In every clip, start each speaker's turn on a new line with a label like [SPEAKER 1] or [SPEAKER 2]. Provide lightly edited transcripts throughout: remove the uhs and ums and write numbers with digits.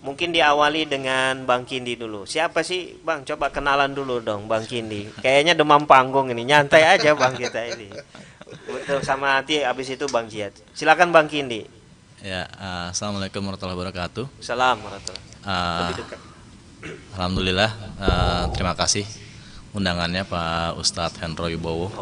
[SPEAKER 1] Mungkin diawali dengan Bang Kindi dulu. Siapa sih Bang? Coba kenalan dulu dong Bang Kindi. Kayaknya demam panggung ini. Nyantai aja Bang kita ini. Betul sama hati habis itu Bang Jihad. Silakan Bang Kindi.
[SPEAKER 2] Ya, assalamualaikum warahmatullahi wabarakatuh.
[SPEAKER 1] Salam warahmatullahi.
[SPEAKER 2] Uh,
[SPEAKER 1] Lebih dekat.
[SPEAKER 2] Alhamdulillah, terima kasih undangannya Pak Ustadz Hendro Wibowo.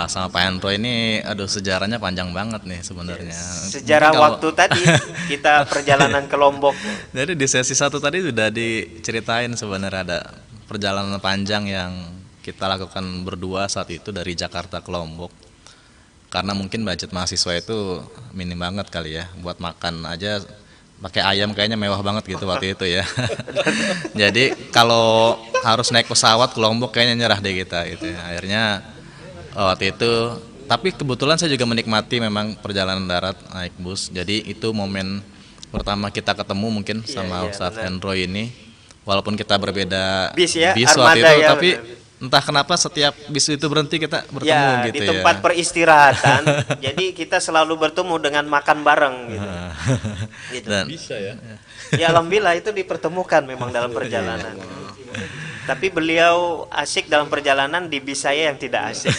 [SPEAKER 2] Sama Pak Hendro ini, aduh sejarahnya panjang banget nih sebenarnya.
[SPEAKER 1] Sejarah waktu tadi kita perjalanan ke Lombok.
[SPEAKER 2] Jadi di sesi 1 tadi sudah diceritain sebenarnya ada perjalanan panjang yang kita lakukan berdua saat itu dari Jakarta ke Lombok. Karena mungkin budget mahasiswa itu minim banget kali ya, buat makan aja pakai ayam kayaknya mewah banget gitu waktu itu ya. Jadi kalau harus naik pesawat ke Lombok kayaknya nyerah deh kita gitu ya. Akhirnya waktu itu, tapi kebetulan saya juga menikmati memang perjalanan darat naik bus. Jadi itu momen pertama kita ketemu mungkin sama Ustadz Hendro ini. Walaupun kita berbeda
[SPEAKER 1] bis ya,
[SPEAKER 2] bis
[SPEAKER 1] armada
[SPEAKER 2] waktu itu,
[SPEAKER 1] ya,
[SPEAKER 2] tapi
[SPEAKER 1] bener.
[SPEAKER 2] entah kenapa setiap bis itu berhenti kita bertemu
[SPEAKER 1] Ya,
[SPEAKER 2] gitu
[SPEAKER 1] di tempat
[SPEAKER 2] ya.
[SPEAKER 1] peristirahatan. Jadi kita selalu bertemu dengan makan bareng gitu. Gitu.
[SPEAKER 2] Dan
[SPEAKER 3] Bisa ya.
[SPEAKER 1] Ya alhamdulillah itu dipertemukan memang dalam perjalanan. Tapi beliau asik dalam perjalanan, di bis saya yang tidak asik.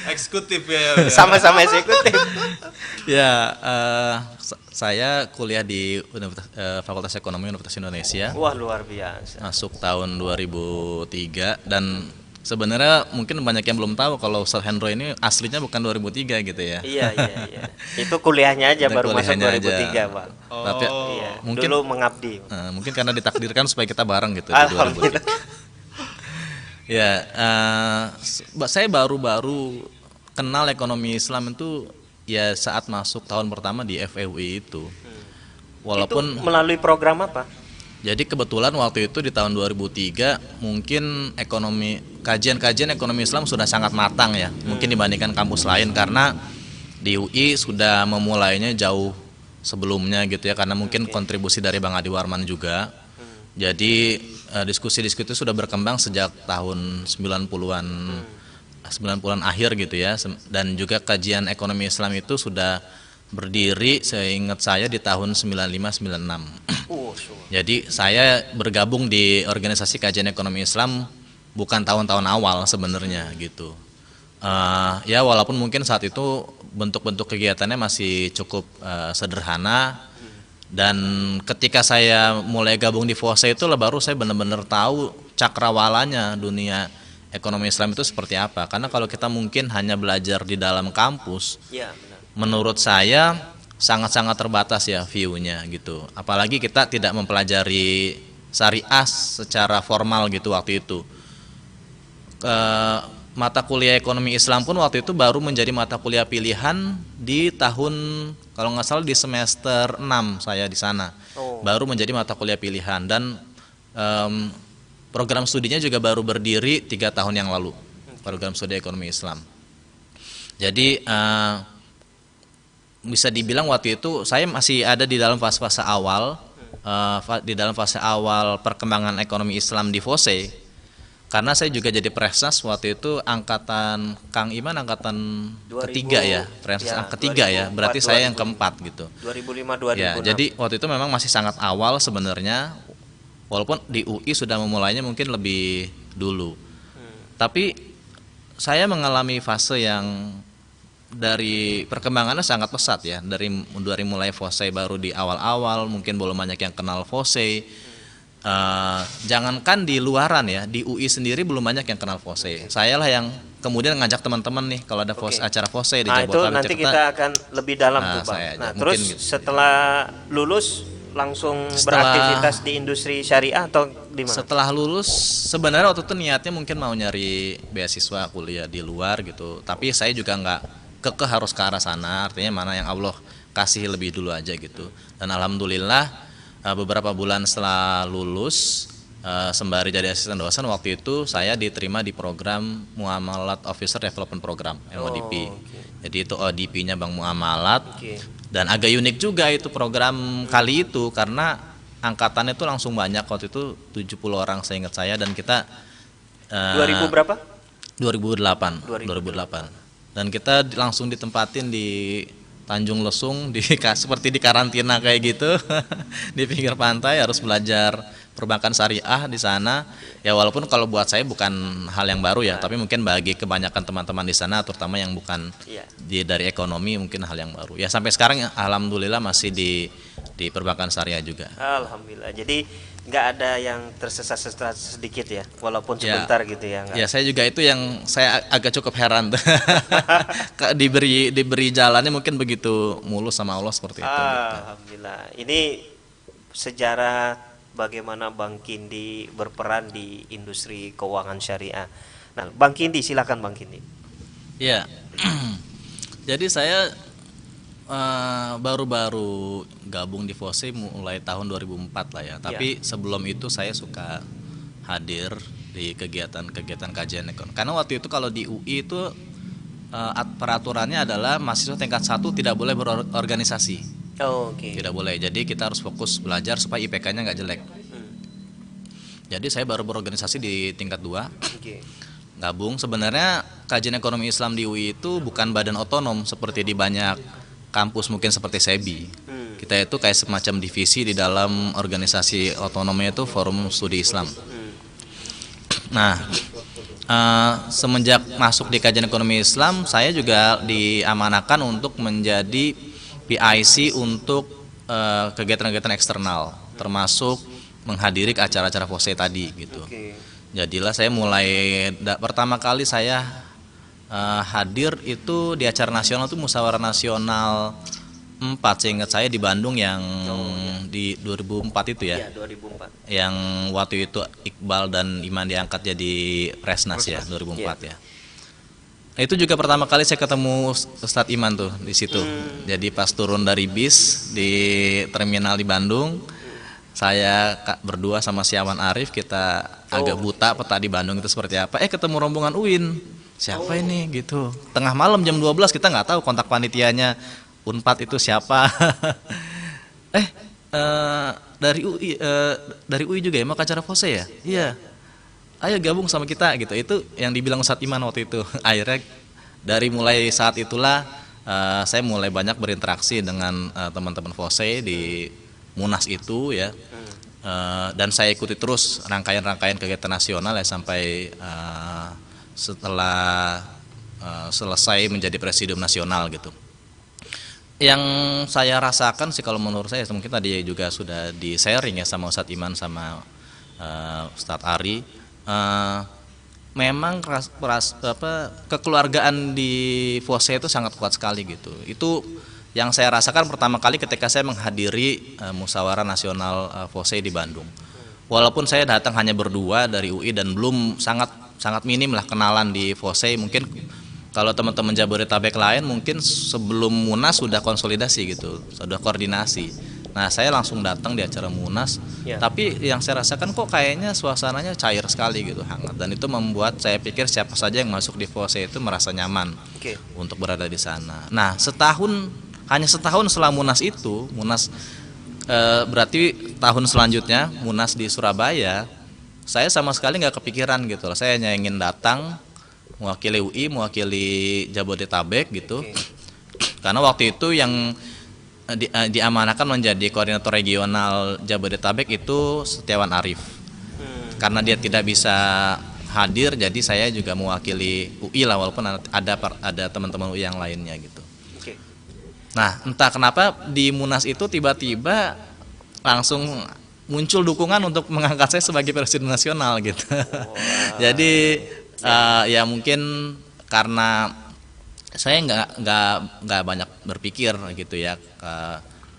[SPEAKER 3] Eksekutif ya.
[SPEAKER 1] Sama-sama eksekutif.
[SPEAKER 2] ya, saya kuliah di Fakultas Ekonomi Universitas Indonesia.
[SPEAKER 1] Wah luar biasa.
[SPEAKER 2] Masuk tahun 2003 dan sebenarnya mungkin banyak yang belum tahu kalau Ustadz Hendro ini aslinya bukan 2003 gitu ya.
[SPEAKER 1] Iya. Itu kuliahnya aja
[SPEAKER 2] Itu
[SPEAKER 1] baru masuk
[SPEAKER 2] kuliahnya
[SPEAKER 1] 2003,
[SPEAKER 2] aja.
[SPEAKER 1] Pak.
[SPEAKER 2] Tapi
[SPEAKER 1] Iya,
[SPEAKER 2] mungkin
[SPEAKER 1] dulu mengabdi.
[SPEAKER 2] mungkin karena ditakdirkan supaya kita bareng gitu di 2003.
[SPEAKER 1] Alhamdulillah.
[SPEAKER 2] Ya, saya baru-baru kenal ekonomi Islam itu ya saat masuk tahun pertama di FEUI itu. Walaupun
[SPEAKER 1] Itu melalui program apa?
[SPEAKER 2] jadi kebetulan waktu itu di tahun 2003 mungkin kajian-kajian ekonomi Islam sudah sangat matang ya, mungkin dibandingkan kampus lain karena di UI sudah memulainya jauh sebelumnya gitu ya, karena mungkin kontribusi dari Bang Adi Warman juga. Jadi diskusi-diskusi itu sudah berkembang sejak tahun 90-an akhir gitu ya, dan juga kajian ekonomi Islam itu sudah berdiri seingat saya di tahun 95-96. Jadi saya bergabung di organisasi kajian ekonomi Islam bukan tahun-tahun awal sebenarnya gitu. Ya walaupun mungkin saat itu bentuk-bentuk kegiatannya masih cukup sederhana, dan ketika saya mulai gabung di FOSE itu baru saya benar-benar tahu cakrawalanya dunia ekonomi Islam itu seperti apa. Karena kalau kita mungkin hanya belajar di dalam kampus,
[SPEAKER 1] Iya, benar.
[SPEAKER 2] menurut saya sangat-sangat terbatas ya view-nya gitu. Apalagi kita tidak mempelajari syariah secara formal gitu waktu itu. Mata kuliah ekonomi Islam pun waktu itu baru menjadi mata kuliah pilihan di tahun, kalau nggak salah di semester 6 saya di sana. Baru menjadi mata kuliah pilihan, dan program studinya juga baru berdiri 3 tahun yang lalu. Program studi ekonomi Islam. Jadi bisa dibilang waktu itu saya masih ada di dalam fase-fase awal, perkembangan ekonomi Islam di FOSE, karena saya juga jadi presnas waktu itu angkatan Kang Iman angkatan
[SPEAKER 1] 2000,
[SPEAKER 2] ketiga ya, presnas
[SPEAKER 1] ya,
[SPEAKER 2] ketiga
[SPEAKER 1] 2004,
[SPEAKER 2] ya, berarti saya yang keempat gitu.
[SPEAKER 1] 2005-2006.
[SPEAKER 2] Ya, jadi waktu itu memang masih sangat awal sebenarnya, walaupun di UI sudah memulainya mungkin lebih dulu. Tapi saya mengalami fase yang dari perkembangannya sangat pesat ya, dari mulai FOSE baru di awal-awal, mungkin belum banyak yang kenal FOSE. Jangankan di luaran ya, di UI sendiri belum banyak yang kenal FOSE. Saya lah yang kemudian ngajak teman-teman nih kalau ada acara FOSE di
[SPEAKER 1] Nah itu
[SPEAKER 2] Jabodetabek.
[SPEAKER 1] nanti kita akan lebih dalam tuh Bang.
[SPEAKER 2] saya aja,
[SPEAKER 1] Nah
[SPEAKER 2] mungkin
[SPEAKER 1] terus
[SPEAKER 2] gitu.
[SPEAKER 1] setelah lulus langsung
[SPEAKER 2] Setelah-
[SPEAKER 1] beraktivitas di industri syariah atau di mana?
[SPEAKER 2] Setelah lulus sebenarnya waktu itu niatnya mungkin mau nyari beasiswa kuliah di luar gitu, tapi saya juga nggak kekeh harus ke arah sana, artinya mana yang Allah kasih lebih dulu aja gitu. Dan alhamdulillah beberapa bulan setelah lulus, sembari jadi asisten dosen, waktu itu saya diterima di program Muamalat Officer Development Program MODP. Jadi itu ODP-nya Bank Muamalat. Dan agak unik juga itu program kali itu, karena angkatannya itu langsung banyak waktu itu 70 orang saya ingat saya, dan kita
[SPEAKER 1] 2000 berapa?
[SPEAKER 2] 2008. Dan kita langsung ditempatin di Tanjung Lesung seperti di karantina kayak gitu di pinggir pantai, harus belajar perbankan syariah di sana. Ya walaupun kalau buat saya bukan hal yang baru ya, tapi mungkin bagi kebanyakan teman-teman di sana, terutama yang bukan
[SPEAKER 1] Iya.
[SPEAKER 2] dari ekonomi, mungkin hal yang baru. Ya sampai sekarang ya, alhamdulillah masih di perbankan syariah juga.
[SPEAKER 1] Alhamdulillah. Jadi nggak ada yang tersesat-sesat sedikit ya, walaupun
[SPEAKER 2] Ya.
[SPEAKER 1] sebentar gitu ya. Nggak.
[SPEAKER 2] Ya saya juga itu yang saya agak cukup heran tuh. diberi jalannya mungkin begitu mulus sama Allah seperti itu. Gitu.
[SPEAKER 1] Alhamdulillah. Ini sejarah bagaimana Bang Kindi berperan di industri keuangan syariah. Nah, Bang Kindi, silakan Bang Kindi.
[SPEAKER 2] Ya, jadi saya baru-baru gabung di FOSE mulai tahun 2004 lah ya. Tapi sebelum itu saya suka hadir di kegiatan-kegiatan kajian ekonomi. Karena waktu itu kalau di UI itu peraturannya adalah mahasiswa tingkat 1 tidak boleh berorganisasi.
[SPEAKER 1] Oh, oke.
[SPEAKER 2] Tidak boleh. Jadi kita harus fokus belajar supaya IPK-nya nggak jelek. Jadi saya baru berorganisasi di tingkat 2.
[SPEAKER 1] Oke.
[SPEAKER 2] Gabung. Sebenarnya kajian ekonomi Islam di UI itu bukan badan otonom seperti di banyak kampus mungkin seperti SEBI. Kita itu kayak semacam divisi di dalam organisasi otonomnya itu Forum Studi Islam. Nah, semenjak masuk di kajian ekonomi Islam, saya juga diamanahkan untuk menjadi PIC untuk kegiatan-kegiatan eksternal, termasuk menghadiri acara-acara FOSE tadi gitu.
[SPEAKER 1] Oke.
[SPEAKER 2] Jadilah saya mulai pertama kali saya hadir itu di acara nasional itu Musyawarah Nasional 4, seingat saya di Bandung yang di 2004 itu ya.
[SPEAKER 1] Iya, 2004.
[SPEAKER 2] Yang waktu itu Iqbal dan Iman diangkat jadi Presnas ya 2004 ya. Itu juga pertama kali saya ketemu Ustadz Iman tuh di situ. Jadi pas turun dari bis di terminal di Bandung, saya berdua sama Siawan Arif, kita agak buta peta di Bandung itu seperti apa. Ketemu rombongan UIN. Siapa ini gitu. Tengah malam jam 12 kita nggak tahu kontak panitianya Unpad itu siapa. Dari UI juga ya mau ke acara FOSE ya? Iya. Ayo gabung sama kita gitu. Itu yang dibilang Ustadz Iman waktu itu. Akhirnya dari mulai saat itulah saya mulai banyak berinteraksi dengan teman-teman FOSE di Munas itu ya. Dan saya ikuti terus rangkaian-rangkaian kegiatan nasional ya sampai setelah selesai menjadi presidium nasional gitu. Yang saya rasakan sih kalau menurut saya mungkin tadi juga sudah di sharing ya sama Ustadz Iman sama Ustadz Ari, memang kekeluargaan di FOSE itu sangat kuat sekali gitu. Itu yang saya rasakan pertama kali ketika saya menghadiri Musyawarah Nasional FOSE di Bandung. Walaupun saya datang hanya berdua dari UI dan belum sangat minim lah kenalan di FOSE. Mungkin kalau teman-teman Jabodetabek lain mungkin sebelum Munas sudah konsolidasi gitu, sudah koordinasi. Nah saya langsung datang di acara Munas, tapi yang saya rasakan kok kayaknya suasananya cair sekali gitu, hangat. Dan itu membuat saya pikir siapa saja yang masuk di FOSE itu merasa nyaman untuk berada di sana. Nah hanya setahun setelah Munas itu, berarti tahun selanjutnya Munas di Surabaya, saya sama sekali nggak kepikiran gitu loh. Saya hanya ingin datang mewakili UI, mewakili Jabodetabek gitu. Karena waktu itu yang diamanahkan menjadi koordinator regional Jabodetabek itu Setiawan Arif. Karena dia tidak bisa hadir, jadi saya juga mewakili UI lah, walaupun ada teman-teman UI yang lainnya gitu. Nah, entah kenapa di Munas itu tiba-tiba langsung muncul dukungan untuk mengangkat saya sebagai presiden nasional gitu. Jadi ya mungkin karena saya nggak banyak berpikir gitu ya,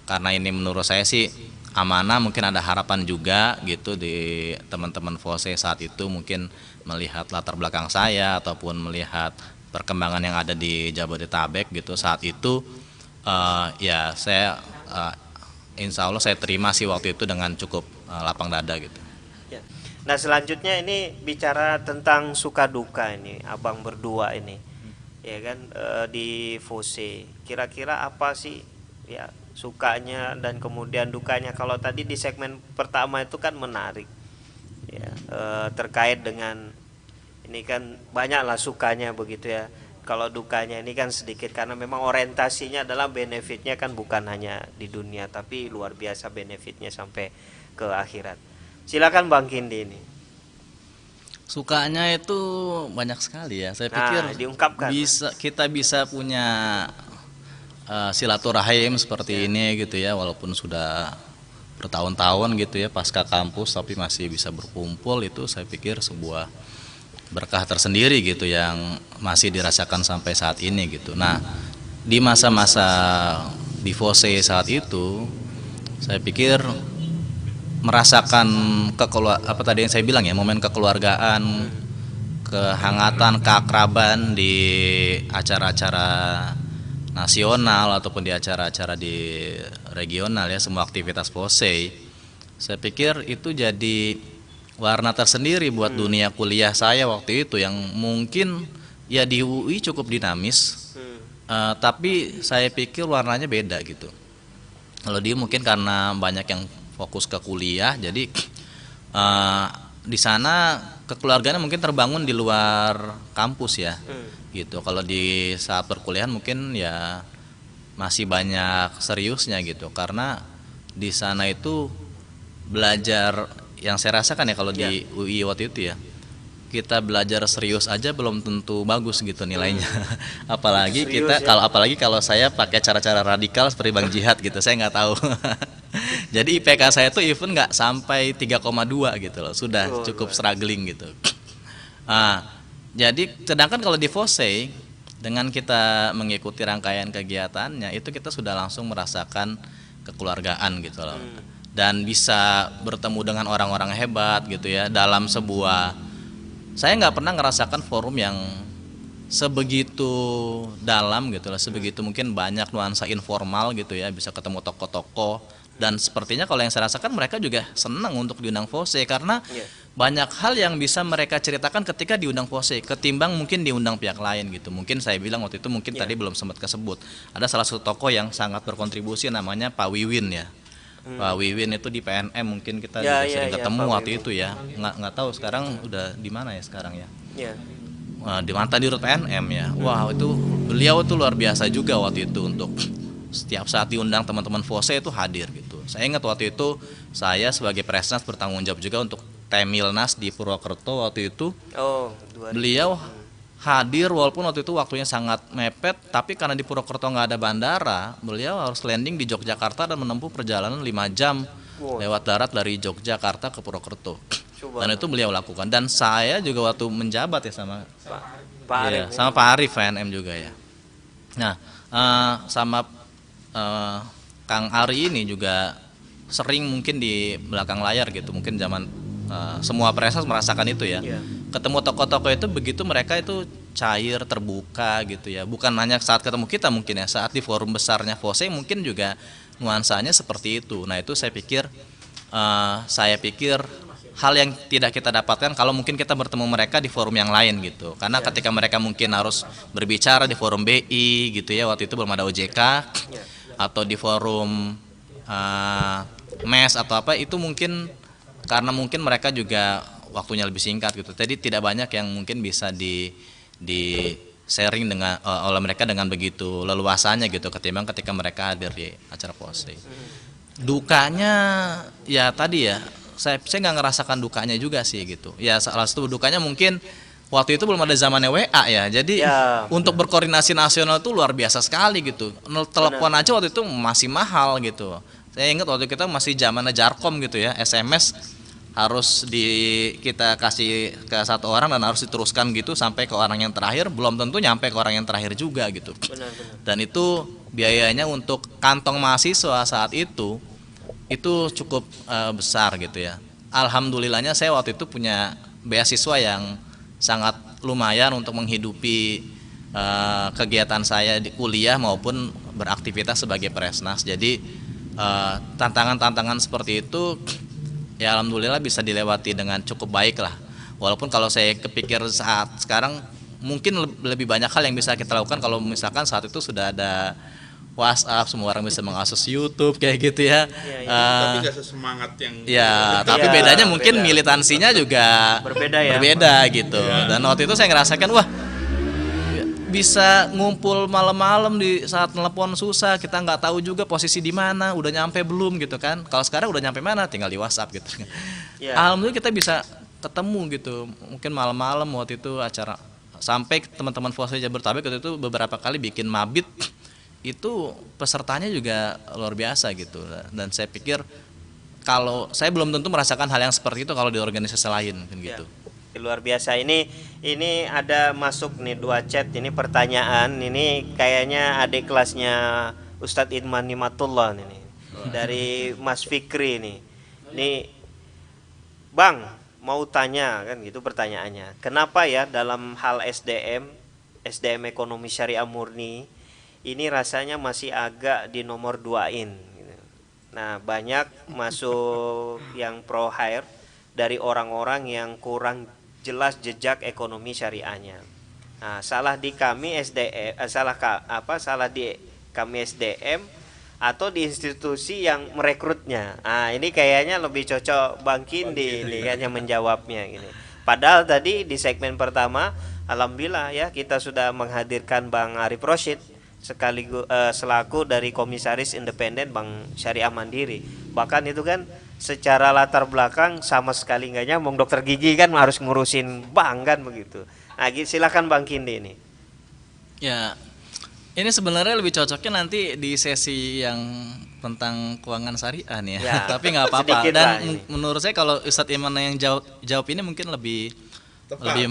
[SPEAKER 2] karena ini menurut saya sih amanah, mungkin ada harapan juga gitu di teman-teman FOSE saat itu, mungkin melihat latar belakang saya ataupun melihat perkembangan yang ada di Jabodetabek gitu saat itu. Ya saya insya Allah saya terima sih waktu itu dengan cukup lapang dada gitu.
[SPEAKER 1] Nah selanjutnya ini bicara tentang suka duka ini abang berdua ini, ya kan, di FOSE. Kira-kira apa sih ya sukanya dan kemudian dukanya? Kalau tadi di segmen pertama itu kan menarik, ya, terkait dengan ini kan banyaklah sukanya begitu ya. Kalau dukanya ini kan sedikit karena memang orientasinya adalah benefitnya kan bukan hanya di dunia tapi luar biasa benefitnya sampai ke akhirat. Silakan Bang Kindi ini.
[SPEAKER 2] Sukanya itu banyak sekali ya. Saya
[SPEAKER 1] Nah,
[SPEAKER 2] pikir
[SPEAKER 1] diungkapkan.
[SPEAKER 2] kita bisa punya silaturahim seperti ini gitu ya, walaupun sudah bertahun-tahun gitu ya pasca kampus tapi masih bisa berkumpul, itu saya pikir sebuah berkah tersendiri gitu yang masih dirasakan sampai saat ini gitu. Nah, di masa-masa di Fose saat itu saya pikir merasakan apa tadi yang saya bilang ya, momen kekeluargaan, kehangatan, keakraban di acara-acara nasional ataupun di acara-acara di regional ya, semua aktivitas Fose. Saya pikir itu jadi warna tersendiri buat dunia kuliah saya waktu itu yang mungkin ya di UI cukup dinamis, tapi saya pikir warnanya beda gitu. Kalau dia mungkin karena banyak yang fokus ke kuliah, jadi di sana kekeluargaan mungkin terbangun di luar kampus ya, gitu. Kalau di saat perkuliahan mungkin ya masih banyak seriusnya gitu, karena di sana itu belajar yang saya rasakan ya kalau di UI waktu itu ya, kita belajar serius aja belum tentu bagus gitu nilainya. apalagi
[SPEAKER 1] Serius
[SPEAKER 2] kita apalagi kalau saya pakai cara-cara radikal seperti Bang Jihad gitu, saya nggak tahu. Jadi IPK saya tuh even nggak sampai 3,2 gitu loh, sudah cukup struggling gitu. Jadi sedangkan kalau di Fose dengan kita mengikuti rangkaian kegiatannya itu kita sudah langsung merasakan kekeluargaan gitu loh. Dan bisa bertemu dengan orang-orang hebat gitu ya dalam sebuah, saya nggak pernah ngerasakan forum yang sebegitu dalam gitu lah, sebegitu mungkin banyak nuansa informal gitu ya, bisa ketemu tokoh-tokoh, dan sepertinya kalau yang saya rasakan mereka juga senang untuk diundang Fose karena banyak hal yang bisa mereka ceritakan ketika diundang Fose ketimbang mungkin diundang pihak lain gitu. Mungkin saya bilang waktu itu mungkin tadi belum sempat kesebut, ada salah satu tokoh yang sangat berkontribusi namanya Pak Wiwin ya. Pak Wiwin itu di PNM mungkin kita juga sering ketemu waktu itu ya. Nggak tahu sekarang udah di mana ya sekarang ya. Di mantan dirut PNM ya. Wah, itu beliau itu luar biasa juga waktu itu untuk setiap saat diundang teman-teman Fose itu hadir gitu. Saya ingat waktu itu saya sebagai Presnas bertanggung jawab juga untuk Temilnas di Purwokerto waktu itu. Beliau hadir walaupun waktu itu waktunya sangat mepet, tapi karena di Purwokerto nggak ada bandara, beliau harus landing di Yogyakarta dan menempuh perjalanan 5 jam lewat darat dari Yogyakarta ke Purwokerto. Dan itu beliau lakukan. Dan saya juga waktu menjabat ya sama Pak Arif, sama Pak Arif VNM juga ya. Nah, sama Kang Ari ini juga sering mungkin di belakang layar gitu, mungkin zaman semua Presnas merasakan itu ya. Ketemu tokoh-tokoh itu begitu mereka itu cair, terbuka gitu ya. Bukan hanya saat ketemu kita mungkin ya, saat di forum besarnya Fose mungkin juga nuansanya seperti itu. Nah, itu saya pikir hal yang tidak kita dapatkan kalau mungkin kita bertemu mereka di forum yang lain gitu. Karena ketika mereka mungkin harus berbicara di forum BI gitu ya, waktu itu belum ada OJK, atau di forum MES atau apa, itu mungkin karena mungkin mereka juga waktunya lebih singkat gitu. Jadi tidak banyak yang mungkin bisa di sharing dengan oleh mereka dengan begitu leluasanya gitu ketimbang ketika mereka hadir di acara Fose. Dukanya ya tadi ya, saya nggak ngerasakan dukanya juga sih gitu. Ya salah satu dukanya mungkin waktu itu belum ada zamannya WA ya. Jadi untuk berkoordinasi nasional itu luar biasa sekali gitu. Telepon aja waktu itu masih mahal gitu. Saya ingat waktu kita masih zamannya Jarkom gitu ya, SMS harus kita kasih ke satu orang dan harus diteruskan gitu sampai ke orang yang terakhir, belum tentu nyampe ke orang yang terakhir juga gitu. Dan itu biayanya untuk kantong mahasiswa saat itu cukup besar gitu ya. Alhamdulillahnya saya waktu itu punya beasiswa yang sangat lumayan untuk menghidupi kegiatan saya di kuliah maupun beraktivitas sebagai Presnas. Jadi tantangan-tantangan seperti itu ya alhamdulillah bisa dilewati dengan cukup baik lah. Walaupun kalau saya kepikir saat sekarang mungkin lebih banyak hal yang bisa kita lakukan kalau misalkan saat itu sudah ada WhatsApp, semua orang bisa mengakses YouTube kayak gitu ya.
[SPEAKER 3] Tapi nggak sesemangat yang
[SPEAKER 2] tapi bedanya mungkin militansinya juga berbeda gitu. Dan waktu itu saya ngerasakan wah bisa ngumpul malam-malam di saat telepon susah, kita nggak tahu juga posisi di mana, udah nyampe belum gitu kan. Kalau sekarang udah nyampe mana, tinggal di WhatsApp gitu.
[SPEAKER 1] Ya.
[SPEAKER 2] Alhamdulillah kita bisa ketemu gitu. Mungkin malam-malam waktu itu acara sampai teman-teman Fossil Jabodetabek waktu itu beberapa kali bikin mabit, itu pesertanya juga luar biasa gitu. Dan saya pikir kalau saya belum tentu merasakan hal yang seperti itu kalau di organisasi lain kan gitu.
[SPEAKER 1] Luar biasa. Ini ada masuk nih 2 chat ini pertanyaan. Ini kayaknya adik kelasnya Ustadz Idman Nimatullah ini dari Mas Fikri nih. Nih Bang, mau tanya kan gitu pertanyaannya. Kenapa ya dalam hal SDM ekonomi syariah murni ini rasanya masih agak di nomor 2-in gitu. Nah, banyak masuk yang pro hire dari orang-orang yang kurang jelas jejak ekonomi syariahnya. Nah, salah di kami SDM, salah di kami SDM atau di institusi yang merekrutnya. Nah, ini kayaknya lebih cocok Bang Kindi ini kan yang menjawabnya gini. Padahal tadi di segmen pertama, alhamdulillah ya kita sudah menghadirkan Bang Arif Rosyid sekaligus selaku dari Komisaris Independen Bank Syariah Mandiri. Bahkan itu kan secara latar belakang sama sekali nggak nyambung. Dokter gigi kan harus ngurusin bank kan begitu. Nah, silakan Bang Kindi ini.
[SPEAKER 2] Ya, ini sebenarnya lebih cocoknya nanti di sesi yang tentang keuangan syariah nih ya.
[SPEAKER 1] Ya,
[SPEAKER 2] Tapi nggak apa-apa.
[SPEAKER 1] sedikit
[SPEAKER 2] Dan
[SPEAKER 1] lah ini.
[SPEAKER 2] menurut saya kalau Ustadz Iman yang jawab ini mungkin lebih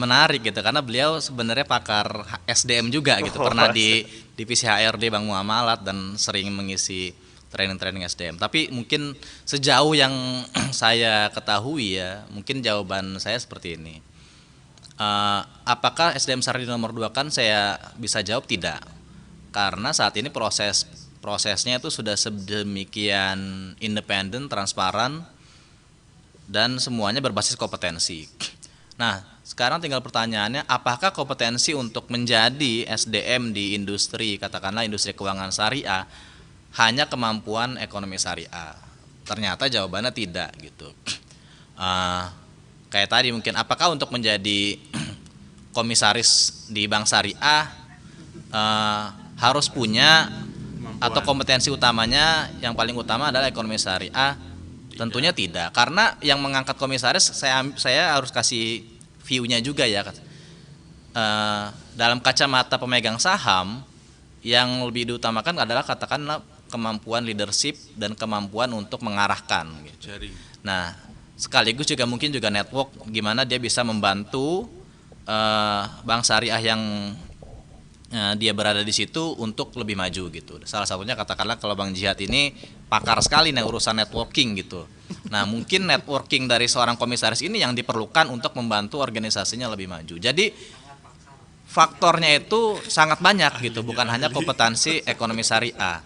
[SPEAKER 2] menarik gitu, karena beliau sebenarnya pakar SDM juga gitu, pernah di divisi HRD Bank Muamalat dan sering mengisi training SDM. Tapi mungkin sejauh yang saya ketahui ya, mungkin jawaban saya seperti ini. Apakah SDM syariah nomor 2 kan saya bisa jawab tidak, karena saat ini prosesnya itu sudah sedemikian independen, transparan, dan semuanya berbasis kompetensi. Nah, sekarang tinggal pertanyaannya, apakah kompetensi untuk menjadi SDM di industri, katakanlah industri keuangan syariah, hanya kemampuan ekonomi syariah? Ternyata jawabannya tidak gitu. Kayak tadi mungkin, apakah untuk menjadi komisaris di bank syariah harus punya atau kompetensi utamanya yang paling utama adalah ekonomi syariah? Tentunya tidak, karena yang mengangkat komisaris saya harus kasih view-nya juga ya. Dalam kacamata pemegang saham, yang lebih diutamakan adalah katakanlah kemampuan leadership dan kemampuan untuk mengarahkan gitu. Nah, sekaligus juga mungkin juga network, gimana dia bisa membantu bank syariah yang dia berada di situ untuk lebih maju gitu. Salah satunya katakanlah kalau Bang Jihad ini pakar sekali nih urusan networking gitu. Nah, mungkin networking dari seorang komisaris ini yang diperlukan untuk membantu organisasinya lebih maju. Jadi faktornya itu sangat banyak gitu, bukan hanya kompetensi ekonomi syariah.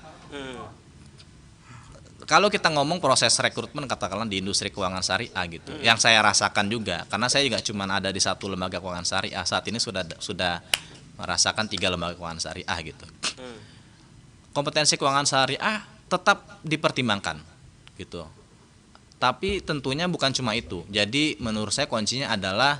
[SPEAKER 2] Kalau kita ngomong proses rekrutmen katakanlah di industri keuangan syariah gitu, yang saya rasakan juga, karena saya juga cuma ada di satu lembaga keuangan syariah, saat ini sudah merasakan 3 lembaga keuangan syariah gitu. Kompetensi keuangan syariah tetap dipertimbangkan gitu. Tapi tentunya bukan cuma itu. Jadi menurut saya kuncinya adalah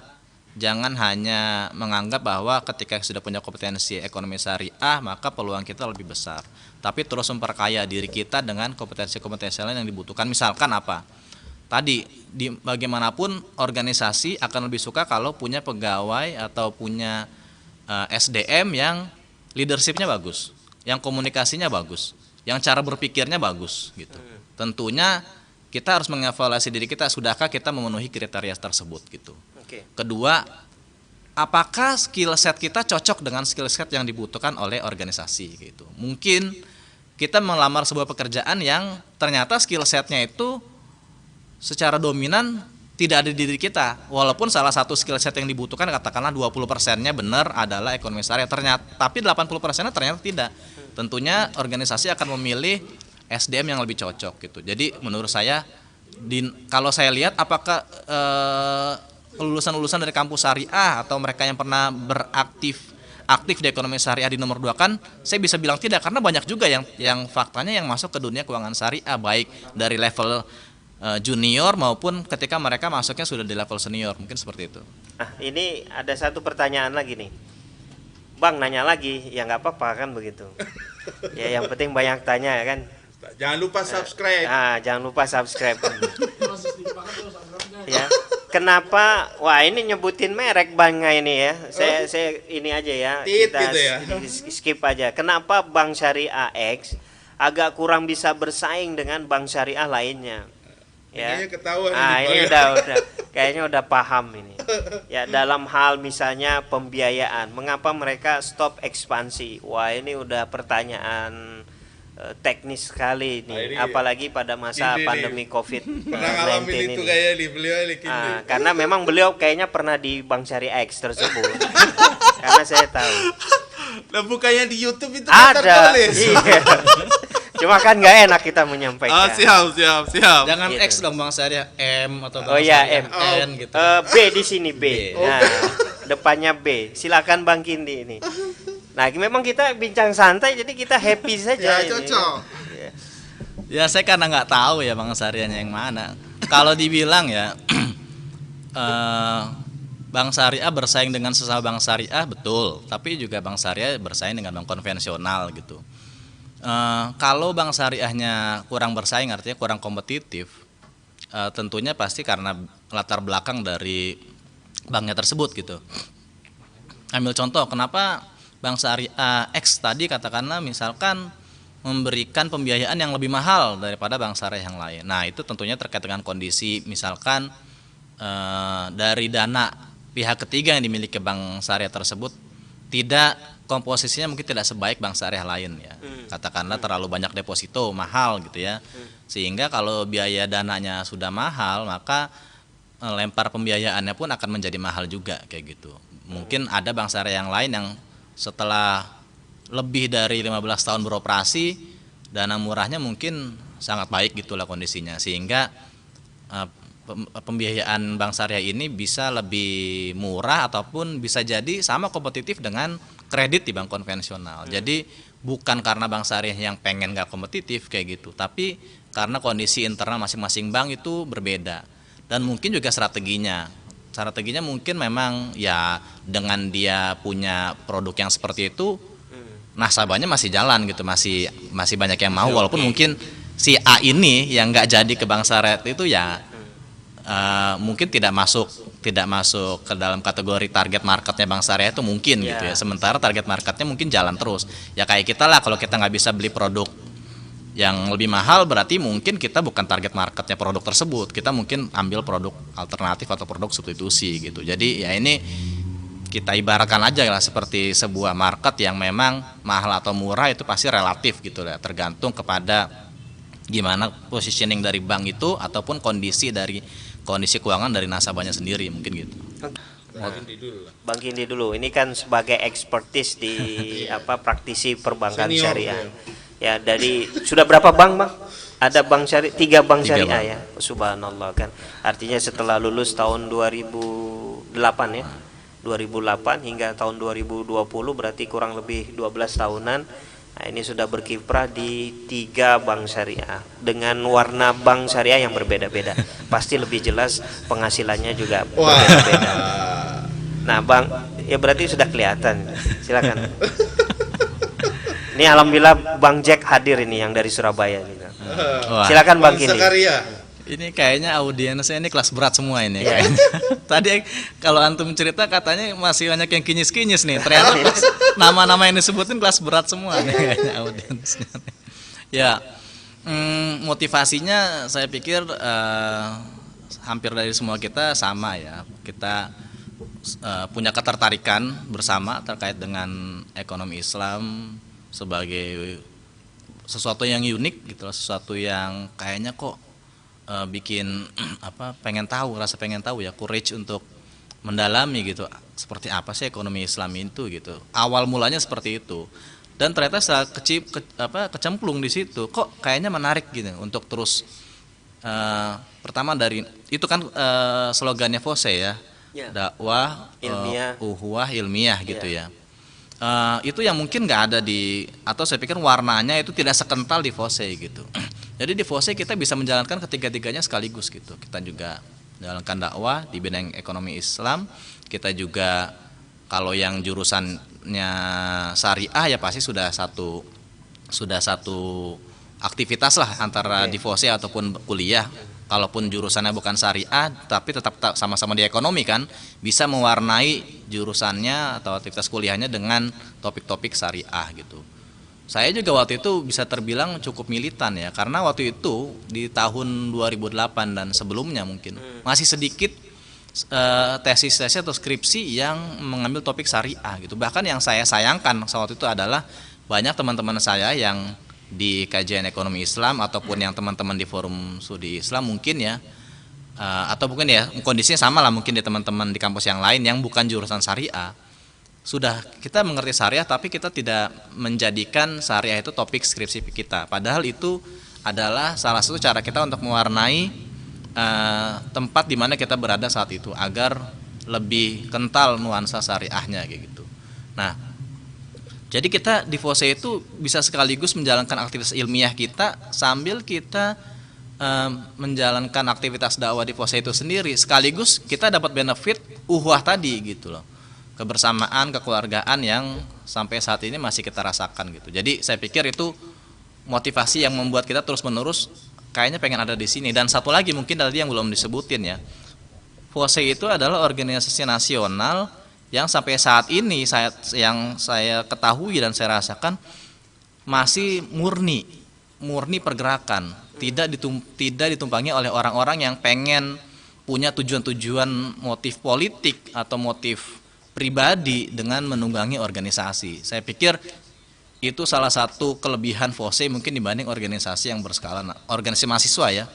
[SPEAKER 2] jangan hanya menganggap bahwa ketika sudah punya kompetensi ekonomi syariah maka peluang kita lebih besar. Tapi terus memperkaya diri kita dengan kompetensi-kompetensi lain yang dibutuhkan. Misalkan apa? Tadi bagaimanapun organisasi akan lebih suka kalau punya pegawai atau punya SDM yang leadershipnya bagus, yang komunikasinya bagus, yang cara berpikirnya bagus gitu. Tentunya kita harus mengevaluasi diri kita, sudahkah kita memenuhi kriteria tersebut gitu. Kedua, apakah skill set kita cocok dengan skill set yang dibutuhkan oleh organisasi gitu. Mungkin kita melamar sebuah pekerjaan yang ternyata skill setnya itu secara dominan tidak ada di diri kita, walaupun salah satu skill set yang dibutuhkan katakanlah 20%-nya benar adalah ekonomi syariah, ternyata tapi 80%-nya ternyata tidak. Tentunya organisasi akan memilih SDM yang lebih cocok gitu. Jadi menurut saya kalau saya lihat apakah lulusan-lulusan dari kampus syariah atau mereka yang pernah aktif di ekonomi syariah di nomor 2 kan, saya bisa bilang tidak, karena banyak juga yang faktanya yang masuk ke dunia keuangan syariah baik dari level junior maupun ketika mereka masuknya sudah di level senior, mungkin seperti itu.
[SPEAKER 1] Nah, ini ada satu pertanyaan lagi nih. Bang nanya lagi, ya nggak apa-apa kan begitu. Ya yang penting banyak tanya ya kan.
[SPEAKER 3] Jangan lupa subscribe.
[SPEAKER 1] Jangan lupa subscribe. Ya. Kenapa? Wah ini nyebutin merek Bangnya ini ya. Saya ini aja ya.
[SPEAKER 3] Tit
[SPEAKER 1] Kita
[SPEAKER 3] gitu ya.
[SPEAKER 1] skip aja. Kenapa Bank Syariah X agak kurang bisa bersaing dengan bank syariah lainnya? Ya.
[SPEAKER 3] Kayaknya ketahuan
[SPEAKER 1] Ini udah kayaknya udah paham ini. Ya dalam hal misalnya pembiayaan, mengapa mereka stop ekspansi? Wah ini udah pertanyaan teknis sekali
[SPEAKER 3] Nah,
[SPEAKER 1] ini,
[SPEAKER 3] ini
[SPEAKER 1] apalagi pada masa
[SPEAKER 3] ini
[SPEAKER 1] pandemi COVID-19
[SPEAKER 3] Pernah ngalamin itu
[SPEAKER 1] ini.
[SPEAKER 3] kayak di beliau ini.
[SPEAKER 1] Karena memang beliau kayaknya pernah di Bank Syariah X tersebut. Karena saya tahu.
[SPEAKER 3] Lah bukannya di YouTube itu kan
[SPEAKER 1] Ada.
[SPEAKER 3] tertulis.
[SPEAKER 1] Iya. Cuma kan nggak enak kita menyampaikan.
[SPEAKER 3] Siap.
[SPEAKER 2] Jangan
[SPEAKER 1] Gitu.
[SPEAKER 2] X dong Bang Syariah, M atau
[SPEAKER 1] Oh
[SPEAKER 2] Bang
[SPEAKER 1] iya,
[SPEAKER 2] Syariah
[SPEAKER 1] M.
[SPEAKER 2] N gitu.
[SPEAKER 1] B di sini B.
[SPEAKER 2] B.
[SPEAKER 1] Nah, depannya B. Silakan Bang Kindi ini. Nah, memang kita bincang santai jadi kita happy saja
[SPEAKER 3] Ya
[SPEAKER 1] ini.
[SPEAKER 3] cocok.
[SPEAKER 2] Ya saya karena nggak tahu ya Bang Syariahnya yang mana. Kalau dibilang ya Bank Syariah bersaing dengan sesama bank syariah betul, tapi juga bank syariah bersaing dengan bank konvensional gitu. Kalau bank syariahnya kurang bersaing artinya kurang kompetitif, tentunya pasti karena latar belakang dari banknya tersebut gitu. Ambil contoh, kenapa bank syariah X tadi katakanlah misalkan memberikan pembiayaan yang lebih mahal daripada bank syariah yang lain. Nah itu tentunya terkait dengan kondisi misalkan dari dana pihak ketiga yang dimiliki bank syariah tersebut tidak komposisinya mungkin tidak sebaik bank syariah lain ya. Katakanlah terlalu banyak deposito mahal gitu ya. Sehingga kalau biaya dananya sudah mahal maka lempar pembiayaannya pun akan menjadi mahal juga kayak gitu. Mungkin ada bank syariah yang lain yang setelah lebih dari 15 tahun beroperasi dana murahnya mungkin sangat baik gitulah kondisinya sehingga pembiayaan bank syariah ini bisa lebih murah ataupun bisa jadi sama kompetitif dengan kredit di bank konvensional. Jadi bukan karena bank syariah yang pengen gak kompetitif kayak gitu, tapi karena kondisi internal masing-masing bank itu berbeda dan mungkin juga strateginya mungkin memang ya dengan dia punya produk yang seperti itu nasabahnya masih jalan gitu, masih banyak yang mau walaupun mungkin si A ini yang nggak jadi ke bank syariah itu ya mungkin tidak masuk ke dalam kategori target marketnya bank syariah itu mungkin gitu ya. Sementara target marketnya mungkin jalan terus. Ya kayak kita lah, kalau kita nggak bisa beli produk yang lebih mahal berarti mungkin kita bukan target marketnya produk tersebut. Kita mungkin ambil produk alternatif atau produk substitusi gitu. Jadi ya ini kita ibaratkan aja lah seperti sebuah market yang memang mahal atau murah itu pasti relatif gitu ya. Tergantung kepada gimana positioning dari bank itu ataupun kondisi keuangan dari nasabahnya sendiri mungkin gitu.
[SPEAKER 1] Bang Kindi dulu. Ini kan sebagai expertise di praktisi perbankan
[SPEAKER 3] Senior,
[SPEAKER 1] syariah. Ya dari sudah berapa bank Bang? Ada bank syariah, 3 bank syariah ya. Subhanallah kan. Artinya setelah lulus tahun 2008 ya. 2008 hingga tahun 2020 berarti kurang lebih 12 tahunan. Nah, ini sudah berkiprah di 3 bank syariah dengan warna bank syariah yang berbeda-beda. Pasti lebih jelas penghasilannya juga berbeda-beda. Nah, Bang, ya berarti sudah kelihatan. Silakan. Ini alhamdulillah Bang Jack hadir ini yang dari Surabaya gitu. Silakan Bang Kindi.
[SPEAKER 2] Ini kayaknya audiensnya ini kelas berat semua ini kayaknya. Tadi kalau antum cerita katanya masih banyak yang kinyis-kinyis nih. Ternyata nama-nama yang disebutin kelas berat semua nih kayaknya audiensnya. Ya, motivasinya saya pikir hampir dari semua kita sama ya. Kita punya ketertarikan bersama terkait dengan ekonomi Islam sebagai sesuatu yang unik gitu, sesuatu yang kayaknya kok bikin rasa pengen tahu ya, courage untuk mendalami gitu seperti apa sih ekonomi Islam itu gitu. Awal mulanya seperti itu dan ternyata setelah kecemplung di situ kok kayaknya menarik gitu untuk terus pertama dari itu kan slogannya FOSE ya, dakwah uhuwah ilmiah gitu ya. Itu yang mungkin nggak ada atau saya pikir warnanya itu tidak sekental di FOSE gitu. Jadi di FOSE kita bisa menjalankan ketiga-tiganya sekaligus gitu. Kita juga menjalankan dakwah di bidang ekonomi Islam, kita juga Kalau yang jurusannya syariah ya pasti sudah satu aktivitas lah antara di FOSE ataupun kuliah. Kalaupun jurusannya bukan syariah tapi tetap sama-sama di ekonomi kan, bisa mewarnai jurusannya atau aktivitas kuliahnya dengan topik-topik syariah gitu. Saya juga waktu itu bisa terbilang cukup militan ya, karena waktu itu di tahun 2008 dan sebelumnya mungkin masih sedikit tesis-tesis atau skripsi yang mengambil topik syariah gitu. Bahkan yang saya sayangkan saat itu adalah banyak teman-teman saya yang di kajian ekonomi Islam ataupun yang teman-teman di forum studi Islam mungkin ya, atau mungkin ya kondisinya sama lah mungkin di teman-teman di kampus yang lain yang bukan jurusan syariah. Sudah kita mengerti syariah tapi kita tidak menjadikan syariah itu topik skripsi kita. Padahal itu adalah salah satu cara kita untuk mewarnai tempat di mana kita berada saat itu agar lebih kental nuansa syariahnya kayak gitu. Nah, jadi kita di FOSE itu bisa sekaligus menjalankan aktivitas ilmiah kita sambil kita menjalankan aktivitas dakwah di FOSE itu sendiri, sekaligus kita dapat benefit uhwah tadi gitu loh. Kebersamaan, kekeluargaan yang sampai saat ini masih kita rasakan gitu. Jadi saya pikir itu motivasi yang membuat kita terus-menerus kayaknya pengen ada di sini. Dan satu lagi mungkin tadi yang belum disebutin ya, FOSE itu adalah organisasi nasional yang sampai saat ini yang saya ketahui dan saya rasakan masih murni pergerakan, tidak ditumpangi oleh orang-orang yang pengen punya tujuan-tujuan motif politik atau motif pribadi dengan menunggangi organisasi. Saya pikir itu salah satu kelebihan FOSE mungkin dibanding organisasi yang berskala, organisasi mahasiswa ya,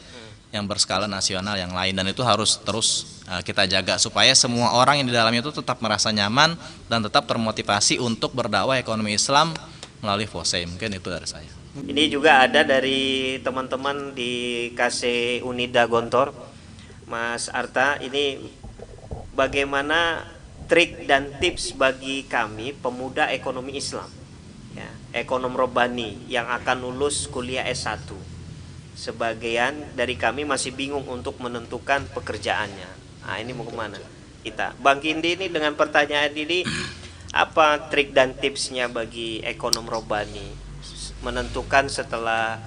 [SPEAKER 2] yang berskala nasional yang lain, dan itu harus terus kita jaga supaya semua orang yang di dalamnya itu tetap merasa nyaman dan tetap termotivasi untuk berdakwah ekonomi Islam melalui FOSE. Mungkin itu dari saya.
[SPEAKER 1] Ini juga ada dari teman-teman di KC Unida Gontor, Mas Arta. Ini bagaimana trik dan tips bagi kami pemuda ekonomi Islam, ya, ekonom robani yang akan lulus kuliah S1. Sebagian dari kami masih bingung untuk menentukan pekerjaannya. Nah, ini mau kemana kita? Bang Kindi ini dengan pertanyaan ini, apa trik dan tipsnya bagi ekonom robani menentukan setelah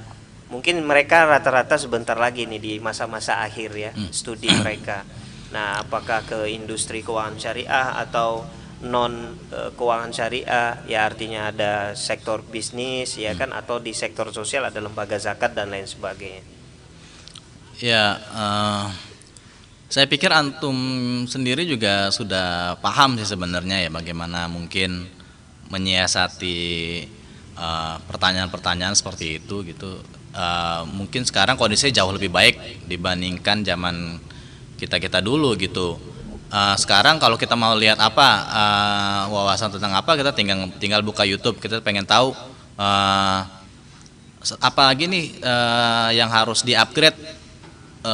[SPEAKER 1] mungkin mereka rata-rata sebentar lagi nih di masa-masa akhir ya studi mereka. Nah, apakah ke industri keuangan syariah atau non keuangan syariah, ya artinya ada sektor bisnis ya kan, atau di sektor sosial ada lembaga zakat dan lain sebagainya.
[SPEAKER 2] Ya, saya pikir antum sendiri juga sudah paham sih sebenarnya ya bagaimana mungkin menyiasati pertanyaan-pertanyaan seperti itu gitu. Mungkin sekarang kondisinya jauh lebih baik dibandingkan zaman kita dulu gitu. Sekarang kalau kita mau lihat apa wawasan tentang apa, kita tinggal buka YouTube. Kita pengen tahu apa lagi nih yang harus di-upgrade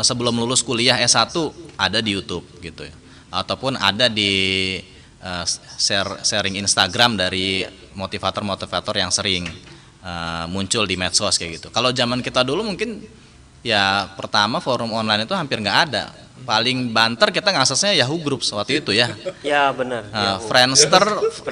[SPEAKER 2] sebelum lulus kuliah S1, ada di YouTube gitu ya. Ataupun ada di sharing Instagram dari motivator-motivator yang sering muncul di medsos kayak gitu. Kalau zaman kita dulu mungkin ya pertama forum online itu hampir nggak ada. Paling banter kita ngaksesnya Yahoo Groups waktu itu ya.
[SPEAKER 1] Ya benar.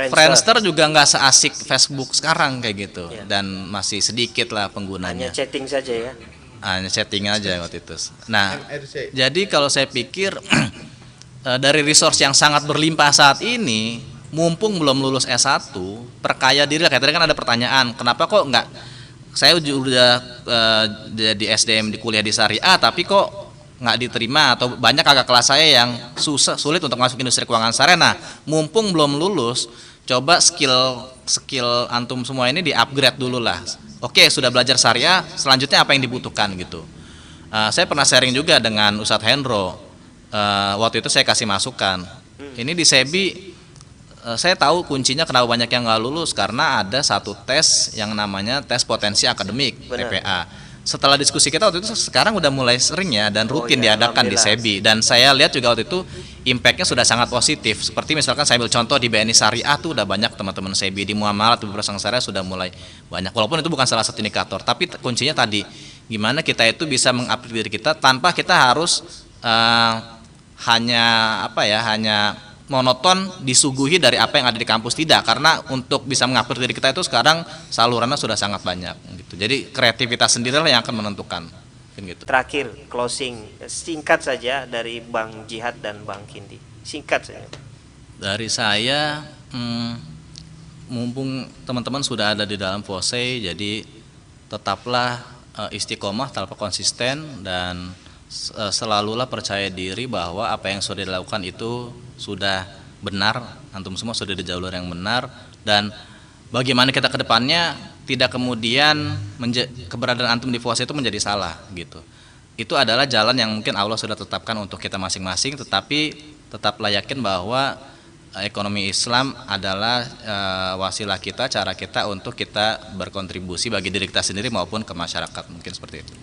[SPEAKER 2] Friendster juga nggak seasik Facebook sekarang kayak gitu, ya. Dan masih sedikit lah penggunanya.
[SPEAKER 1] Hanya chatting saja ya.
[SPEAKER 2] Hanya chatting aja waktu itu. Nah, jadi kalau saya pikir dari resource yang sangat berlimpah saat ini, mumpung belum lulus S1, perkaya diri lah. Kayak tadi kan ada pertanyaan, kenapa kok nggak? Saya udah di SDM di kuliah di syariah, tapi kok nggak diterima, atau banyak kakak kelas saya yang sulit untuk masuk industri keuangan syariah. Nah, mumpung belum lulus, coba skill antum semua ini di-upgrade dulu lah. Oke, sudah belajar syariah, selanjutnya apa yang dibutuhkan gitu. Saya pernah sharing juga dengan Ustadz Hendro. Waktu itu saya kasih masukan. Ini di SEBI, saya tahu kuncinya kenapa banyak yang nggak lulus, karena ada satu tes yang namanya tes potensi akademik, TPA. Setelah diskusi kita waktu itu, sekarang udah mulai sering ya dan rutin diadakan di SEBI, dan saya lihat juga waktu itu impactnya sudah sangat positif. Seperti misalkan saya ambil contoh di BNI Syariah tuh udah banyak teman-teman SEBI, di Muamalat beberapa syariah sudah mulai banyak, walaupun itu bukan salah satu indikator, tapi kuncinya tadi gimana kita itu bisa mengupgrade diri kita tanpa kita harus hanya monoton disuguhi dari apa yang ada di kampus, tidak, karena untuk bisa mengupgrade diri kita itu sekarang salurannya sudah sangat banyak gitu. Jadi kreativitas sendirilah yang akan menentukan gitu.
[SPEAKER 1] Terakhir closing singkat saja dari Bang Jihad dan Bang Kindi, singkat saja.
[SPEAKER 2] Dari saya, mumpung teman-teman sudah ada di dalam FOSE, jadi tetaplah istiqomah, tetap konsisten, dan selalulah percaya diri bahwa apa yang sudah dilakukan itu sudah benar, antum semua sudah di jalur yang benar, dan bagaimana kita ke depannya tidak kemudian keberadaan antum di FOSE itu menjadi salah gitu. Itu adalah jalan yang mungkin Allah sudah tetapkan untuk kita masing-masing, tetapi tetaplah yakin bahwa ekonomi Islam adalah wasilah kita, cara kita untuk kita berkontribusi bagi diri kita sendiri maupun ke masyarakat, mungkin seperti itu.